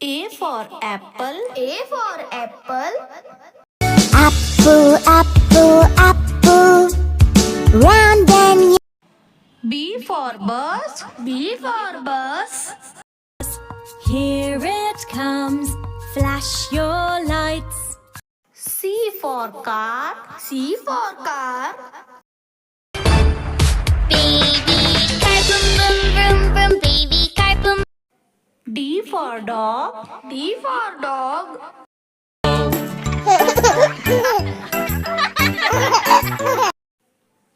A for apple. A for apple. Apple, apple, apple. Round and B for bus. B for bus. Here it comes, flash your lights. C for car. C for car. baby car, boom, boom, vroom, vroom, baby car, boom. D for dog. D for dog.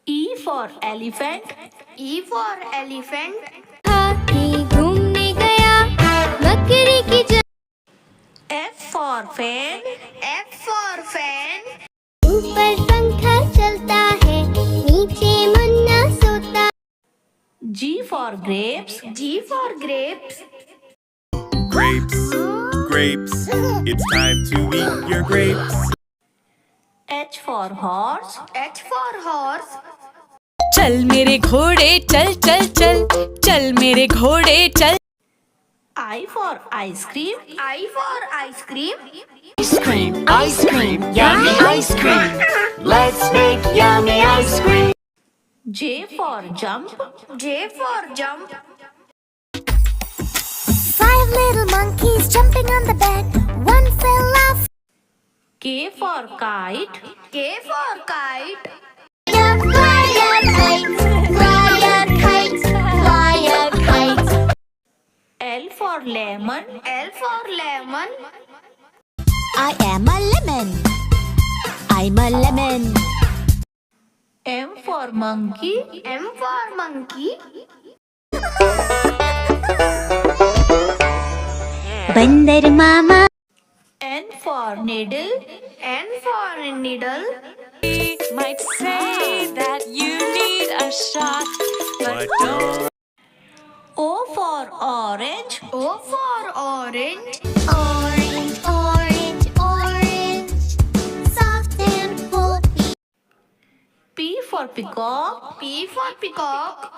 E for elephant. E for elephant. हाथी घूमने गया बकरी की F for fan. F for fan. ऊपर पंखा चलता है नीचे मुन्ना सोता. G for grapes. G for grapes. Grapes, grapes, it's time to eat your grapes. H for horse. H for horse. चल मेरे घोड़े चल चल चल, चल मेरे घोड़े चल. I for ice cream. I for ice cream. Ice cream, yummy ice cream. Let's make yummy ice cream. J for jump. J for jump. 5 little monkeys jumping on the bed. One fell off. K for kite. K for kite. Fly a kite, fly a kite, fly a kite. L for lemon. L for lemon. I am a lemon. I'm a lemon. M for monkey. M for monkey. बंदर मामा. N for needle. N for needle. Might say that you need a shot, But don't O for orange. O for orange. Orange, orange, orange. Soft and full. P for peacock. P for peacock.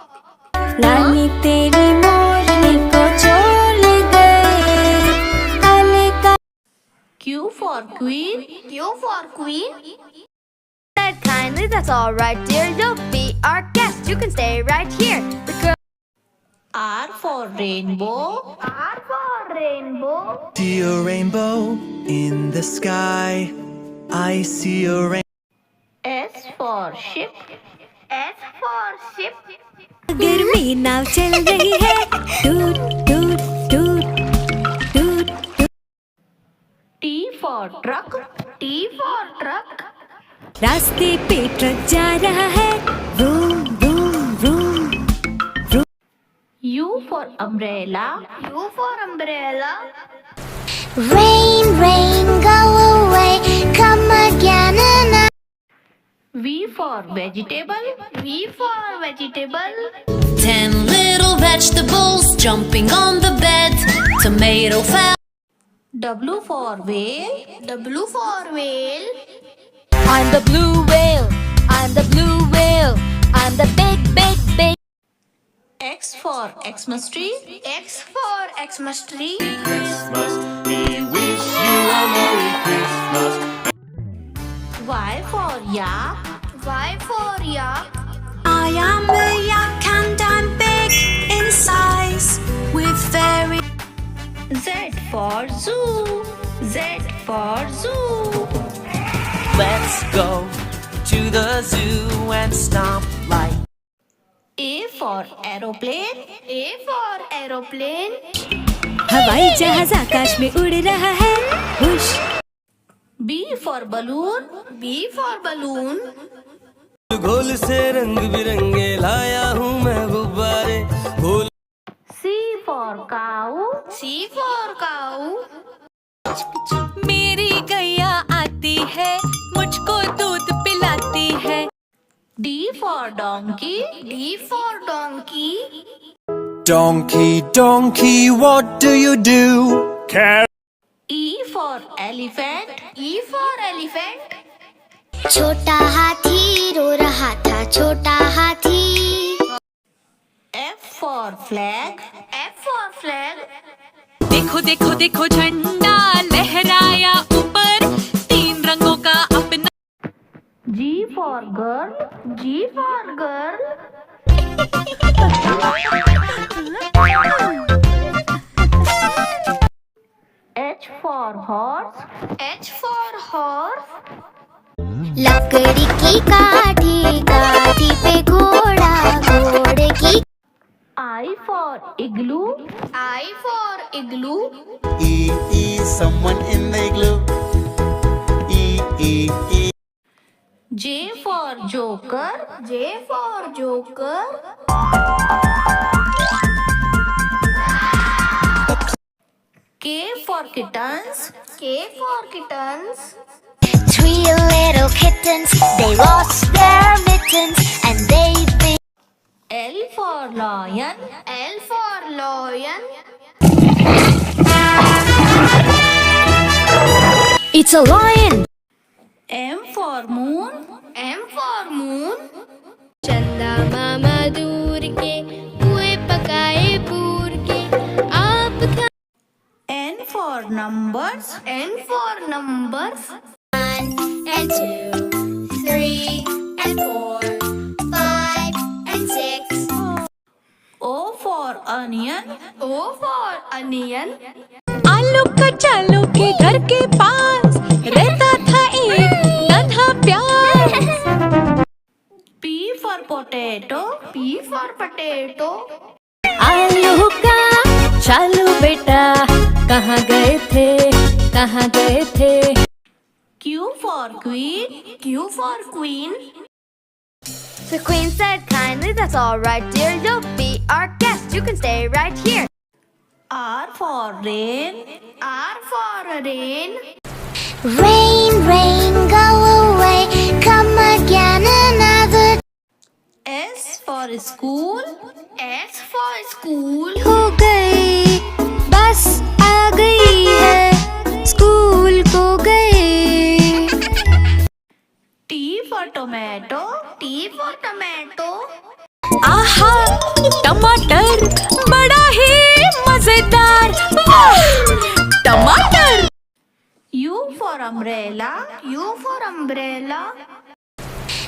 रानी तेरी मोरनी को छोड़ गए. काले का Q for queen. Q for queen. Said kindly, that's all right, dear. You'll be our guest. You can stay right here. The girl. R for rainbow. R for rainbow. See a rainbow in the sky. I see a rainbow. S for ship. S for ship. गर्मी नाव चल रही है. टूट टूट टूट टूट. T for truck. T for truck. रास्ते पे ट्रक जा रहा है. Room room room. U for umbrella. U for umbrella. Rain, rain, go away. Come again and I. V for vegetable. V for vegetable. 10 little vegetables jumping on the bed. Tomato fell. W for whale. W for whale. I'm the blue whale. I'm the blue whale. I'm the big big big. X for Xmas tree. X for Xmas tree. Christmas, we wish you a Merry Christmas. Y for yak. Y for yak. I am a yak and I'm big in size with very. Z for zoo. Z for zoo. Let's go to the zoo and stomp like. A for aeroplane. A for aeroplane. हवाई जहाज आकाश में उड़ रहा है. हुश. B for balloon. B for balloon. घोल से रंग बिरंगे लाया हूँ मैं गुब्बारे. घोल C for cow. C for cow. मेरी गैया आती है मुझको दूध पिलाती है. D for donkey. D for donkey. Donkey, donkey, what do you do? E for elephant. E for elephant. छोटा हाथी रो रहा था छोटा हाथी. F for flag. F for flag. देखो देखो देखो देखो झंडा लहराया ऊपर, 3 रंगों का अपना। G for girl. G for girl. H for horse. H for horse. लकड़ी की काठी काठी पे घोड़ा घोड़े की I for igloo. I for igloo. Someone in the igloo. J for joker. J for joker. K for kittens. K for kittens. 3 little kittens, they lost their mittens and they bit. L for lion. L for lion. It's a lion. M for moon. M for moon. चंदा मामा दूर के कुएं पकाए पूर के आप खा। N for numbers. N for numbers. 1 and 2, 3 and 4, 5 and 6. O for onion. O for onion. आलू कचालू के घर के पास रहता था एक नन्हा प्यार। P for potato. P for potato. आलू का चालू बेटा कहाँ गए थे कहाँ गए थे। Q for queen. Q for queen. The queen said kindly, that's all right, dear. Don't be our guest. You can stay right here. R for rain. R for rain. Rain, rain, go away, come again another. S for school. S for school. हो गई बस आ गई है school को गए। T for tomato. T for tomato. आहा टमाटर बड़ा ही मजेदार, वाह टमाटर। U for umbrella. U for umbrella.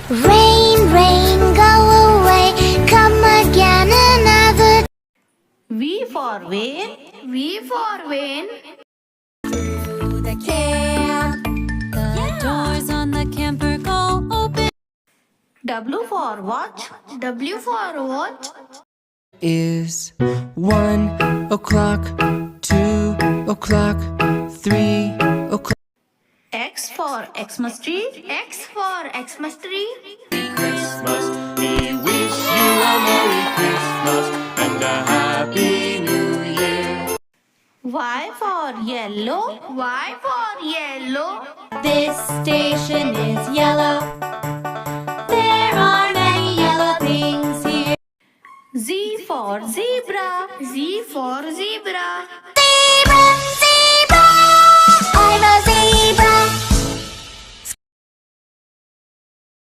Rain, rain, go away, come again another. V for vein. V for vein. The camp, the doors on the camper go open. W for watch. W for watch. Is 1 o'clock, 2 o'clock, 3 o'clock. X for Xmas tree. X for Xmas tree. Christmas. We wish you a Merry Christmas and a Happy New Year. Y for yellow. Y for yellow. This station is yellow. There are many yellow things here. Z for zebra. Z for zebra. Zebra, zebra, I'm a zebra.